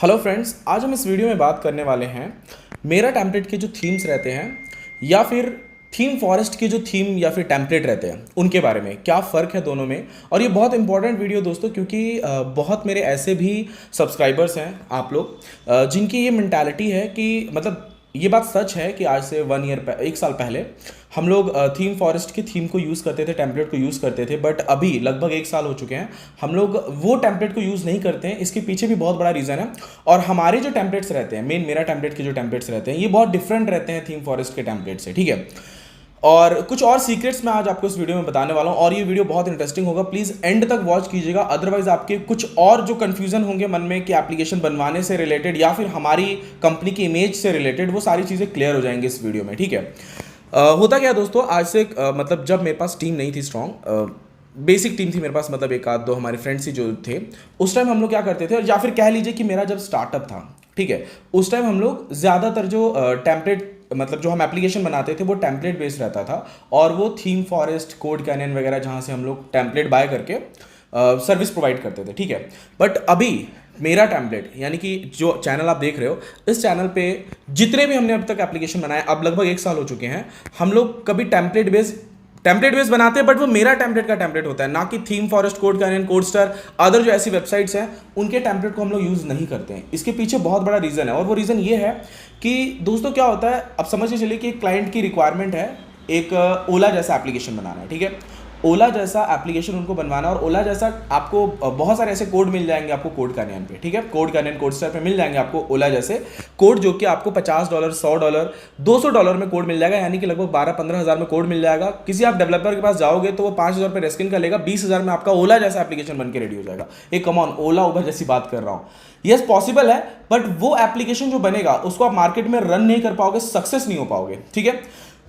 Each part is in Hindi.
हेलो फ्रेंड्स, आज हम इस वीडियो में बात करने वाले हैं मेरा टेम्पलेट के जो थीम्स रहते हैं या फिर थीम फॉरेस्ट के जो थीम या फिर टेम्पलेट रहते हैं उनके बारे में क्या फ़र्क है दोनों में। और ये बहुत इंपॉर्टेंट वीडियो दोस्तों, क्योंकि बहुत मेरे ऐसे भी सब्सक्राइबर्स हैं आप लोग जिनकी ये मेंटालिटी है कि मतलब ये बात सच है कि आज से 1 साल पहले हम लोग थीम फॉरेस्ट की थीम को यूज़ करते थे, टेम्पलेट को यूज़ करते थे, बट अभी लगभग 1 साल हो चुके हैं हम लोग वो टेम्पलेट को यूज़ नहीं करते हैं। इसके पीछे भी बहुत बड़ा रीज़न है। और हमारे जो टेम्पलेट्स रहते हैं, मेरा टेम्पलेट के जो टेम्पलेट्स रहते हैं, ये बहुत डिफरेंट रहते हैं थीम फॉरेस्ट के टेम्पलेट से, ठीक है। और कुछ और सीक्रेट्स मैं आज आपको इस वीडियो में बताने वाला हूं और ये वीडियो बहुत इंटरेस्टिंग होगा। प्लीज़ एंड तक वॉच कीजिएगा, अदरवाइज आपके कुछ और जो कंफ्यूजन होंगे मन में कि एप्लीकेशन बनवाने से रिलेटेड या फिर हमारी कंपनी की इमेज से रिलेटेड, वो सारी चीज़ें क्लियर हो जाएंगी इस वीडियो में, ठीक है। होता क्या दोस्तों, आज से मतलब जब मेरे पास टीम नहीं थी स्ट्रॉन्ग, बेसिक टीम थी मेरे पास, मतलब एक आध दो हमारे फ्रेंड्स ही जो थे, उस टाइम हम लोग क्या करते थे, या फिर कह लीजिए कि मेरा जब स्टार्टअप था, ठीक है, उस टाइम हम लोग ज़्यादातर जो टेम्पलेट मतलब जो हम एप्लीकेशन बनाते थे वो टेम्पलेट बेस्ड रहता था। और वो थीम फॉरेस्ट, कोड कैनन वगैरह जहाँ से हम लोग टेम्पलेट बाय करके सर्विस प्रोवाइड करते थे, ठीक है। बट अभी मेरा टेम्पलेट यानी कि जो चैनल आप देख रहे हो, इस चैनल पे जितने भी हमने अब तक एप्लीकेशन बनाए, अब लगभग 1 साल हो चुके हैं, हम लोग कभी टेम्पलेट बेस्ड बनाते हैं, बट वो मेरा टेम्पलेट का टेम्पलेट होता है, ना कि ThemeForest, CodeCanyon, Codestar, other जो ऐसी वेबसाइट्स हैं उनके टेम्पलेट को हम लोग यूज़ नहीं करते हैं। इसके पीछे बहुत बड़ा रीज़न है, और वो रीज़न ये है कि दोस्तों क्या होता है, अब समझ के चलिए कि एक क्लाइंट की रिक्वायरमेंट है एक ओला जैसा एप्लीकेशन बनाना है, ठीक है। ओला जैसा एप्लीकेशन उनको बनवाना, और ओला जैसा आपको बहुत सारे ऐसे कोड मिल जाएंगे आपको कोड कैनन पे, ठीक है, कोड कैनन, कोडस्टार पे मिल जाएंगे आपको ओला जैसे कोड, जो कि आपको $50, $100, $200 में कोड मिल जाएगा, यानी कि लगभग 12-15 हज़ार में कोड मिल जाएगा। किसी आप डेवलपर के पास जाओगे तो वो 5,000 पे रेस्किन का लेगा, 20,000 में आपका ओला जैसा एप्लीकेशन बन के रेडी हो जाएगा। एक कमॉन, ओला उबर जैसी बात कर रहा हूँ, यस पॉसिबल है, बट वो एप्लीकेशन जो बनेगा उसको आप मार्केट में रन नहीं कर पाओगे, सक्सेस नहीं हो पाओगे, ठीक है।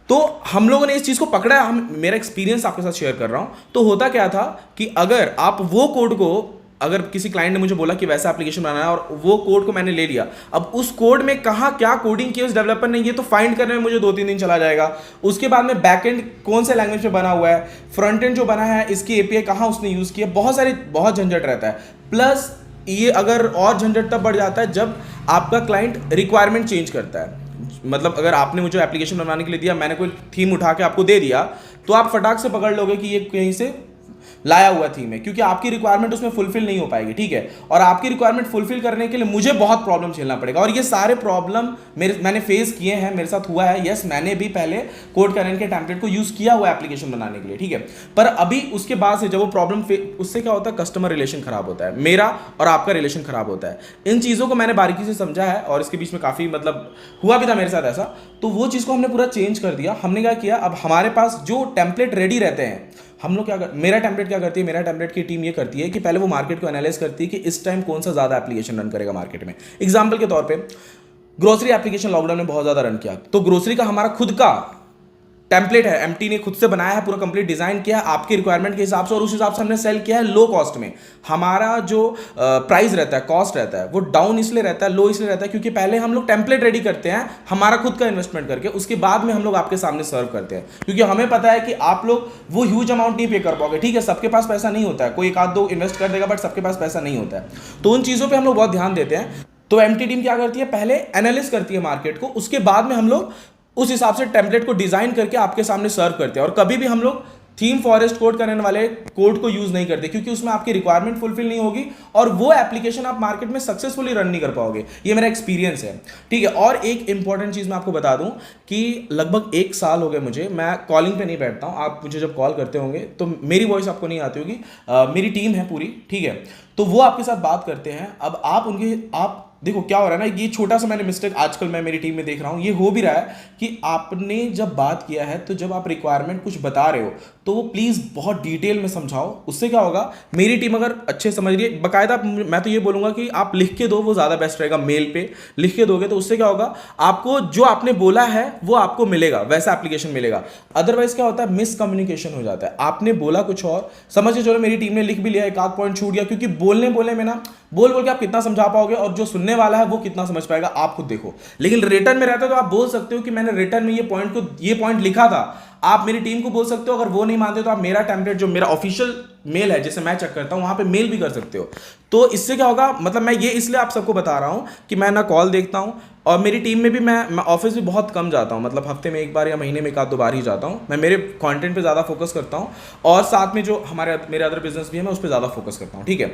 तो हम लोगों ने इस चीज़ को पकड़ा है, मेरा एक्सपीरियंस आपके साथ शेयर कर रहा हूँ। तो होता क्या था कि अगर आप वो कोड को, अगर किसी क्लाइंट ने मुझे बोला कि वैसा एप्लीकेशन बनाना है और वो कोड को मैंने ले लिया, अब उस कोड में कहाँ क्या कोडिंग की उस डेवलपर ने, ये तो फाइंड करने में मुझे 2-3 दिन चला जाएगा। उसके बाद में बैकएंड कौन से लैंग्वेज पे बना हुआ है, फ्रंट एंड जो बना है इसकी एपीआई कहाँ उसने यूज़ किया, बहुत झंझट रहता है। प्लस ये अगर और झंझट तब बढ़ जाता है जब आपका क्लाइंट रिक्वायरमेंट चेंज करता है। मतलब अगर आपने मुझे एप्लीकेशन बनवाने के लिए दिया, मैंने कोई थीम उठा के आपको दे दिया, तो आप फटाक से पकड़ लोगे कि ये कहीं से लाया हुआ थीम है, क्योंकि आपकी रिक्वायरमेंट उसमें फुलफिल नहीं हो पाएगी, ठीक है। और आपकी रिक्वायरमेंट फुलफिल करने के लिए मुझे बहुत प्रॉब्लम झेलना पड़ेगा, और ये सारे प्रॉब्लम मैंने फेस किए हैं, मेरे साथ हुआ है। यस, मैंने भी पहले कोड कैनन के टेम्पलेट को यूज़ किया हुआ एप्लीकेशन बनाने के लिए, ठीक है। पर अभी उसके बाद से जब वो प्रॉब्लम, उससे क्या होता है, कस्टमर रिलेशन खराब होता है, मेरा और आपका रिलेशन खराब होता है। इन चीज़ों को मैंने बारीकी से समझा है, और इसके बीच में काफ़ी मतलब हुआ भी था मेरे साथ ऐसा। तो वो चीज़ को हमने पूरा चेंज कर दिया। हमने क्या किया, अब हमारे पास जो टेम्पलेट रेडी रहते हैं, हम लोग मेरा टेम्पलेट क्या करती है, मेरा टेम्पलेट की टीम ये करती है कि पहले वो मार्केट को एनालाइज करती है कि इस टाइम कौन सा ज़्यादा एप्लीकेशन रन करेगा मार्केट में। एग्जांपल के तौर पे ग्रोसरी एप्लीकेशन लॉकडाउन में बहुत ज़्यादा रन किया, तो ग्रोसरी का हमारा खुद का टेम्पलेट है, एमटी ने खुद से बनाया है, पूरा कंप्लीट डिजाइन किया है आपकी रिक्वायरमेंट के हिसाब से, और उस हिसाब से हमने सेल किया है लो कॉस्ट में। हमारा जो प्राइस रहता है, कॉस्ट रहता है, वो डाउन इसलिए रहता है, लो इसलिए रहता है क्योंकि पहले हम लोग टेम्पलेट रेडी करते हैं हमारा खुद का इन्वेस्टमेंट करके, उसके बाद में हम लोग आपके सामने सर्व करते हैं, क्योंकि हमें पता है कि आप लोग वो ह्यूज अमाउंट नहीं पे कर पाओगे, ठीक है। सबके पास पैसा नहीं होता है, कोई एक आध दो इन्वेस्ट कर देगा, बट सबके पास पैसा नहीं होता है। तो उन चीज़ों पर हम लोग बहुत ध्यान देते हैं। तो एमटी टीम क्या करती है, पहले एनालिस करती है मार्केट को, उसके बाद में हम लोग उस हिसाब से टेम्पलेट को डिजाइन करके आपके सामने सर्व करते हैं। और कभी भी हम लोग थीम फॉरेस्ट, कोड कैनन वाले कोड को यूज नहीं करते, क्योंकि उसमें आपकी रिक्वायरमेंट फुलफिल नहीं होगी और वो एप्लीकेशन आप मार्केट में सक्सेसफुली रन नहीं कर पाओगे। ये मेरा एक्सपीरियंस है, ठीक है। और एक इंपॉर्टेंट चीज मैं आपको बता दूं कि लगभग 1 साल हो गए मुझे, मैं कॉलिंग पे नहीं बैठता हूं। आप मुझे जब कॉल करते होंगे तो मेरी वॉइस आपको नहीं आती होगी, मेरी टीम है पूरी, ठीक है, तो वो आपके साथ बात करते हैं। अब आप देखो क्या हो रहा है ना, ये छोटा सा मैंने मिस्टेक आजकल मैं मेरी टीम में देख रहा हूँ, ये हो भी रहा है कि आपने जब बात किया है, तो जब आप रिक्वायरमेंट कुछ बता रहे हो तो वो प्लीज़ बहुत डिटेल में समझाओ। उससे क्या होगा, मेरी टीम अगर अच्छे समझ रही है, बाकायदा मैं तो ये बोलूँगा कि आप लिख के दो, वो ज़्यादा बेस्ट रहेगा। मेल पे लिख के दोगे तो उससे क्या होगा, आपको जो आपने बोला है वो आपको मिलेगा, वैसा एप्लीकेशन मिलेगा। अदरवाइज क्या होता है, मिसकम्युनिकेशन हो जाता है। आपने बोला कुछ और, समझ के चलो मेरी टीम ने लिख भी लिया, एक आध पॉइंट छूट गया, क्योंकि बोलने में ना बोल के आप कितना समझा पाओगे और जो सुनने वाला है वो कितना समझ पाएगा, आप खुद देखो। लेकिन रिटर्न में रहता है तो आप बोल सकते हो कि मैंने रिटर्न में ये पॉइंट लिखा था, आप मेरी टीम को बोल सकते हो। अगर वो नहीं मानते तो आप मेरा टेम्पलेट, जो मेरा ऑफिशियल मेल है जैसे मैं चेक करता हूँ, वहाँ पे मेल भी कर सकते हो। तो इससे क्या होगा, मतलब मैं ये इसलिए आप सबको बता रहा हूँ कि मैं ना कॉल देखता हूँ, और मेरी टीम में भी मैं ऑफिस भी बहुत कम जाता हूँ, मतलब हफ्ते में एक बार या महीने में एक आध दो बार ही जाता हूँ। मैं मेरे कंटेंट पे ज़्यादा फोकस करता हूँ, और साथ में जो मेरे अदर बिजनेस भी है मैं उस पर ज़्यादा फोकस करता हूँ, ठीक है।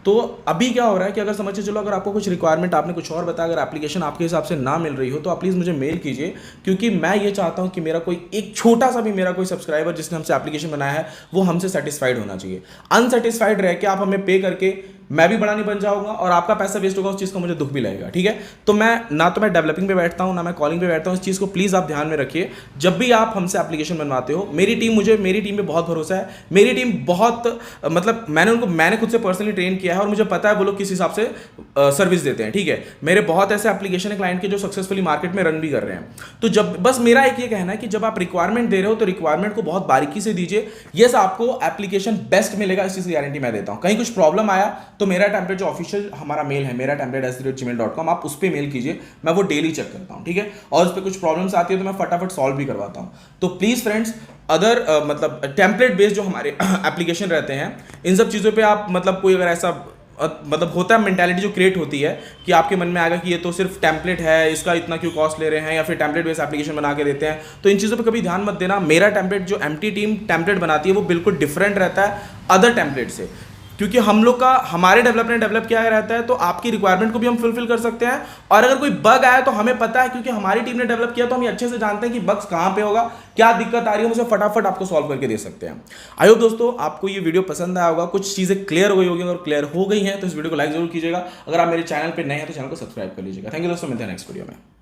तो अभी क्या हो रहा है कि अगर समझिए चलो, अगर आपको कुछ रिक्वायरमेंट, आपने कुछ और बताया, अगर एप्लीकेशन आपके हिसाब से ना मिल रही हो तो आप प्लीज़ मुझे मेल कीजिए, क्योंकि मैं ये चाहता हूँ कि मेरा कोई एक छोटा सा भी मेरा कोई सब्सक्राइबर जिसने हमसे एप्लीकेशन बनाया है वो हमसे सेटिस्फाइड होना चाहिए। अनसेटिस्फाइड रह के आप हमें पे करके मैं भी बड़ा नहीं बन जाऊंगा और आपका पैसा वेस्ट होगा, उस चीज़ का मुझे दुख भी लगेगा, ठीक है। तो मैं डेवलपिंग पे बैठता हूँ, ना मैं कॉलिंग पे बैठता हूँ। इस चीज़ को प्लीज़ आप ध्यान में रखिए। जब भी आप हमसे एप्लीकेशन बनवाते हो, मेरी टीम पे बहुत भरोसा है। मेरी टीम बहुत मतलब मैंने खुद से पर्सनली ट्रेन किया है और मुझे पता है वो लोग किस हिसाब से सर्विस देते हैं, ठीक है। मेरे बहुत ऐसे एप्लीकेशन है क्लाइंट के जो सक्सेसफुली मार्केट में रन भी कर रहे हैं। तो जब बस मेरा एक ये कहना है कि जब आप रिक्वायरमेंट दे रहे हो तो रिक्वायरमेंट को बहुत बारीकी से दीजिए। यस, आपको एप्लीकेशन बेस्ट मिलेगा, इस चीज़ की गारंटी मैं देता हूँ। कहीं कुछ प्रॉब्लम आया तो मेरा टेम्पलेट जो ऑफिशियल हमारा मेल है, मेरा टेम्पलेट@gmail.com, आप उस पर मेल कीजिए, मैं वो डेली चेक करता हूँ, ठीक है। और उस पर कुछ प्रॉब्लम्स आती है तो मैं फटाफट सॉल्व भी करवाता हूँ। तो प्लीज़ फ्रेंड्स, अदर मतलब टेम्पलेट बेस्ड जो हमारे एप्लीकेशन रहते हैं, इन सब चीज़ों पे आप मतलब कोई अगर ऐसा मतलब होता है मेंटालिटी जो क्रिएट होती है कि आपके मन में आएगा कि ये तो सिर्फ टेम्पलेट है, इसका इतना क्यों कॉस्ट ले रहे हैं, या फिर टेम्पलेट बेस्ड एप्लीकेशन बना के देते हैं, तो इन चीज़ों पे कभी ध्यान मत देना। मेरा टेम्पलेट जो एमटी टीम टेम्पलेट बनाती है वो बिल्कुल डिफरेंट रहता है अदर टेम्पलेट से, क्योंकि हम लोग का हमारे डेवलपर ने डेवलप किया रहता है, तो आपकी रिक्वायरमेंट को भी हम फुलफिल कर सकते हैं। और अगर कोई बग आया तो हमें पता है, क्योंकि हमारी टीम ने डेवलप किया, तो हम ये अच्छे से जानते हैं कि बग्स कहाँ पे होगा, क्या दिक्कत आ रही है, हम उसे फटाफट आपको सॉल्व करके दे सकते हैं। आई होप दोस्तों आपको ये वीडियो पसंद आया होगा, कुछ चीज़ें क्लियर हो गई होगी। अगर क्लियर हो गई हैं तो इस वीडियो को लाइक जरूर कीजिएगा। अगर आप मेरे चैनल पर नए हैं तो चैनल को सब्सक्राइब कर लीजिएगा। थैंक यू दोस्तों, मिलते हैं नेक्स्ट वीडियो में।